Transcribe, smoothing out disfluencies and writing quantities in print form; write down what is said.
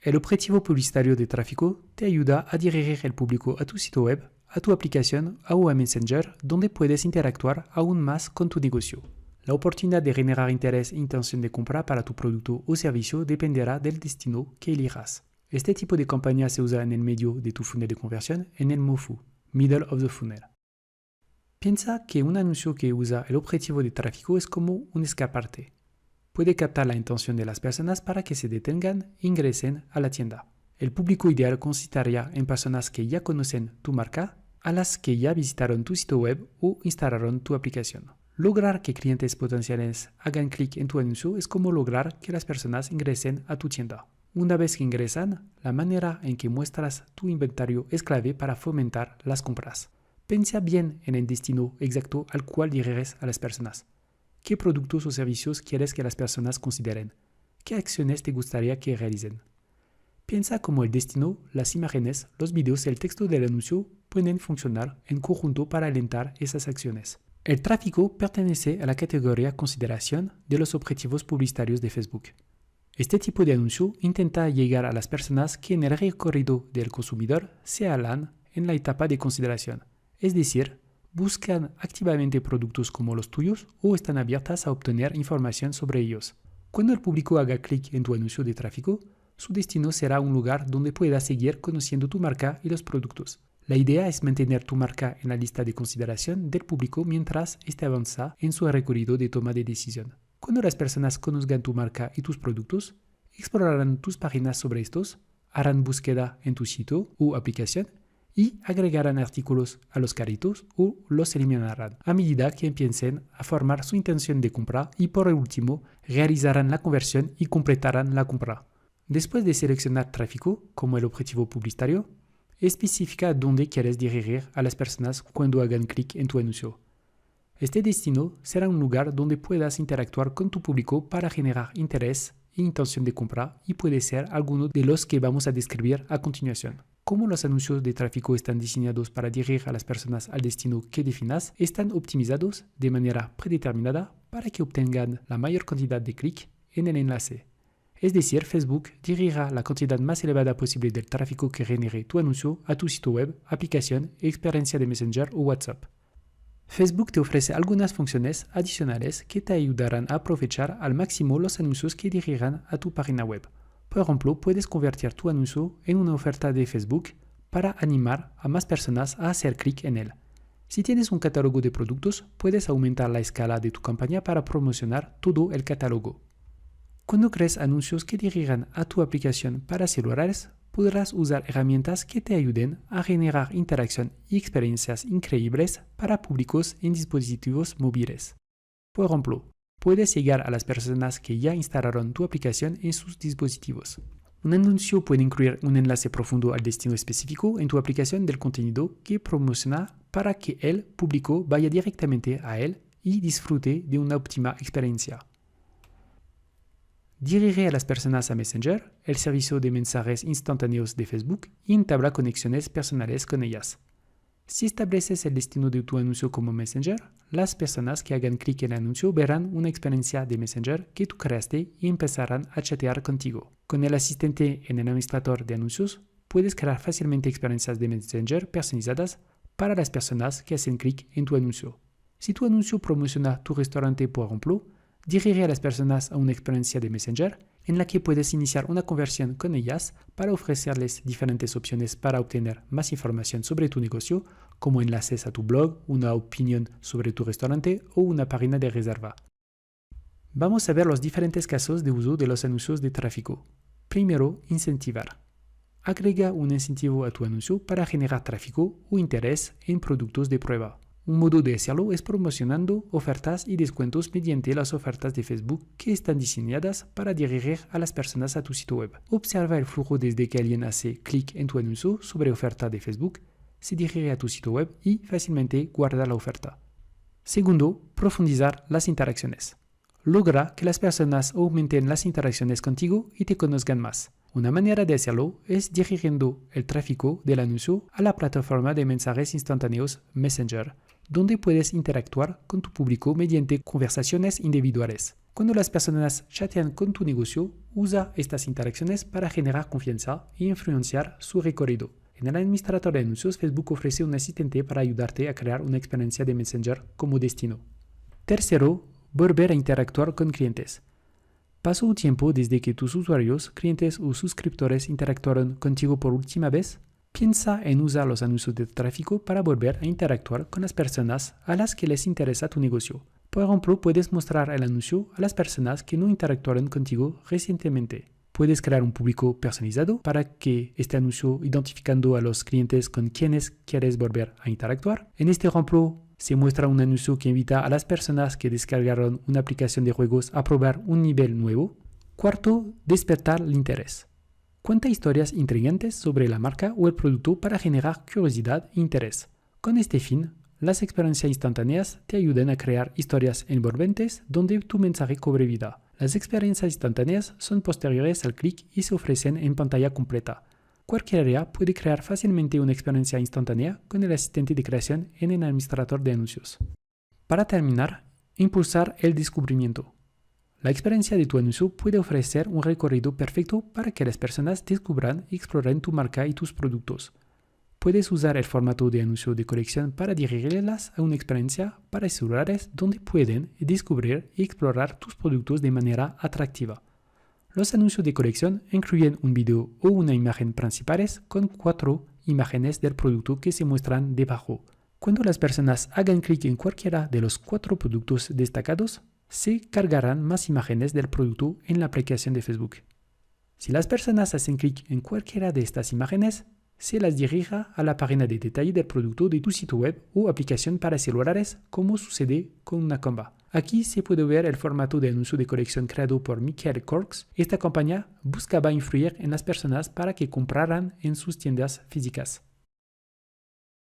El objetivo publicitario de tráfico te ayuda a dirigir el público a tu sitio web, a tu aplicación o a Messenger, donde puedes interactuar aún más con tu negocio. La oportunidad de generar interés e intención de compra para tu producto o servicio dependerá del destino que elijas. Este tipo de campaña se usa en el medio de tu funnel de conversión, en el MOFU, Middle of the Funnel. Piensa que un anuncio que usa el objetivo de tráfico es como un escaparate. Puede captar la intención de las personas para que se detengan e ingresen a la tienda. El público ideal consistiría en personas que ya conocen tu marca, a las que ya visitaron tu sitio web o instalaron tu aplicación. Lograr que clientes potenciales hagan clic en tu anuncio es como lograr que las personas ingresen a tu tienda. Una vez que ingresan, la manera en que muestras tu inventario es clave para fomentar las compras. Piensa bien en el destino exacto al cual diriges a las personas. ¿Qué productos o servicios quieres que las personas consideren? ¿Qué acciones te gustaría que realicen? Piensa cómo el destino, las imágenes, los vídeos y el texto del anuncio pueden funcionar en conjunto para alentar esas acciones. El tráfico pertenece a la categoría consideración de los objetivos publicitarios de Facebook. Este tipo de anuncio intenta llegar a las personas que en el recorrido del consumidor se hallan en la etapa de consideración. Es decir, buscan activamente productos como los tuyos o están abiertas a obtener información sobre ellos. Cuando el público haga clic en tu anuncio de tráfico, su destino será un lugar donde pueda seguir conociendo tu marca y los productos. La idea es mantener tu marca en la lista de consideración del público mientras éste avanza en su recorrido de toma de decisión. Cuando las personas conozcan tu marca y tus productos, explorarán tus páginas sobre estos, harán búsqueda en tu sitio o aplicación y agregarán artículos a los carritos o los eliminarán a medida que empiecen a formar su intención de compra y por último realizarán la conversión y completarán la compra. Después de seleccionar tráfico como el objetivo publicitario, especifica dónde quieres dirigir a las personas cuando hagan clic en tu anuncio. Este destino será un lugar donde puedas interactuar con tu público para generar interés e intención de compra y puede ser alguno de los que vamos a describir a continuación. Como los anuncios de tráfico están diseñados para dirigir a las personas al destino que definas, están optimizados de manera predeterminada para que obtengan la mayor cantidad de clics en el enlace. Es decir, Facebook dirigirá la cantidad más elevada posible del tráfico que genere tu anuncio a tu sitio web, aplicación, experiencia de Messenger o WhatsApp. Facebook te ofrece algunas funciones adicionales que te ayudarán a aprovechar al máximo los anuncios que dirigirán a tu página web. Por ejemplo, puedes convertir tu anuncio en una oferta de Facebook para animar a más personas a hacer clic en él. Si tienes un catálogo de productos, puedes aumentar la escala de tu campaña para promocionar todo el catálogo. Cuando crees anuncios que dirijan a tu aplicación para celulares, podrás usar herramientas que te ayuden a generar interacción y experiencias increíbles para públicos en dispositivos móviles. Por ejemplo, puedes llegar a las personas que ya instalaron tu aplicación en sus dispositivos. Un anuncio puede incluir un enlace profundo al destino específico en tu aplicación del contenido que promociona para que el público vaya directamente a él y disfrute de una óptima experiencia. Dirige a las personas a Messenger, el servicio de mensajes instantáneos de Facebook, y entabla conexiones personales con ellas. Si estableces el destino de tu anuncio como Messenger, las personas que hagan clic en el anuncio verán una experiencia de Messenger que tú creaste y empezarán a chatear contigo. Con el asistente en el administrador de anuncios, puedes crear fácilmente experiencias de Messenger personalizadas para las personas que hacen clic en tu anuncio. Si tu anuncio promociona tu restaurante, por ejemplo, dirige a las personas a una experiencia de Messenger en la que puedes iniciar una conversión con ellas para ofrecerles diferentes opciones para obtener más información sobre tu negocio, como enlaces a tu blog, una opinión sobre tu restaurante o una página de reserva. Vamos a ver los diferentes casos de uso de los anuncios de tráfico. Primero, incentivar. Agrega un incentivo a tu anuncio para generar tráfico o interés en productos de prueba. Un modo de hacerlo es promocionando ofertas y descuentos mediante las ofertas de Facebook que están diseñadas para dirigir a las personas a tu sitio web. Observa el flujo desde que alguien hace clic en tu anuncio sobre oferta de Facebook, se dirige a tu sitio web y fácilmente guarda la oferta. Segundo, profundizar las interacciones. Logra que las personas aumenten las interacciones contigo y te conozcan más. Una manera de hacerlo es dirigiendo el tráfico del anuncio a la plataforma de mensajes instantáneos Messenger, donde puedes interactuar con tu público mediante conversaciones individuales. Cuando las personas chatean con tu negocio, usa estas interacciones para generar confianza e influenciar su recorrido. En el administrador de anuncios, Facebook ofrece un asistente para ayudarte a crear una experiencia de Messenger como destino. Tercero, volver a interactuar con clientes. ¿Pasó un tiempo desde que tus usuarios, clientes o suscriptores interactuaron contigo por última vez? Piensa en usar los anuncios de tráfico para volver a interactuar con las personas a las que les interesa tu negocio. Por ejemplo, puedes mostrar el anuncio a las personas que no interactuaron contigo recientemente. Puedes crear un público personalizado para que este anuncio identificando a los clientes con quienes quieres volver a interactuar. En este ejemplo, se muestra un anuncio que invita a las personas que descargaron una aplicación de juegos a probar un nivel nuevo. Cuarto, despertar el interés. Cuenta historias intrigantes sobre la marca o el producto para generar curiosidad e interés. Con este fin, las experiencias instantáneas te ayudan a crear historias envolventes donde tu mensaje cobre vida. Las experiencias instantáneas son posteriores al clic y se ofrecen en pantalla completa. Cualquier área puede crear fácilmente una experiencia instantánea con el asistente de creación en el administrador de anuncios. Para terminar, impulsar el descubrimiento. La experiencia de tu anuncio puede ofrecer un recorrido perfecto para que las personas descubran y exploren tu marca y tus productos. Puedes usar el formato de anuncio de colección para dirigirlas a una experiencia para celulares donde pueden descubrir y explorar tus productos de manera atractiva. Los anuncios de colección incluyen un video o una imagen principales con 4 imágenes del producto que se muestran debajo. Cuando las personas hagan clic en cualquiera de los 4 productos destacados, se cargarán más imágenes del producto en la aplicación de Facebook. Si las personas hacen clic en cualquiera de estas imágenes, se las dirija a la página de detalle del producto de tu sitio web o aplicación para celulares, como sucede con una Canva. Aquí se puede ver el formato de anuncio de colección creado por Michael Korks. Esta campaña buscaba influir en las personas para que compraran en sus tiendas físicas.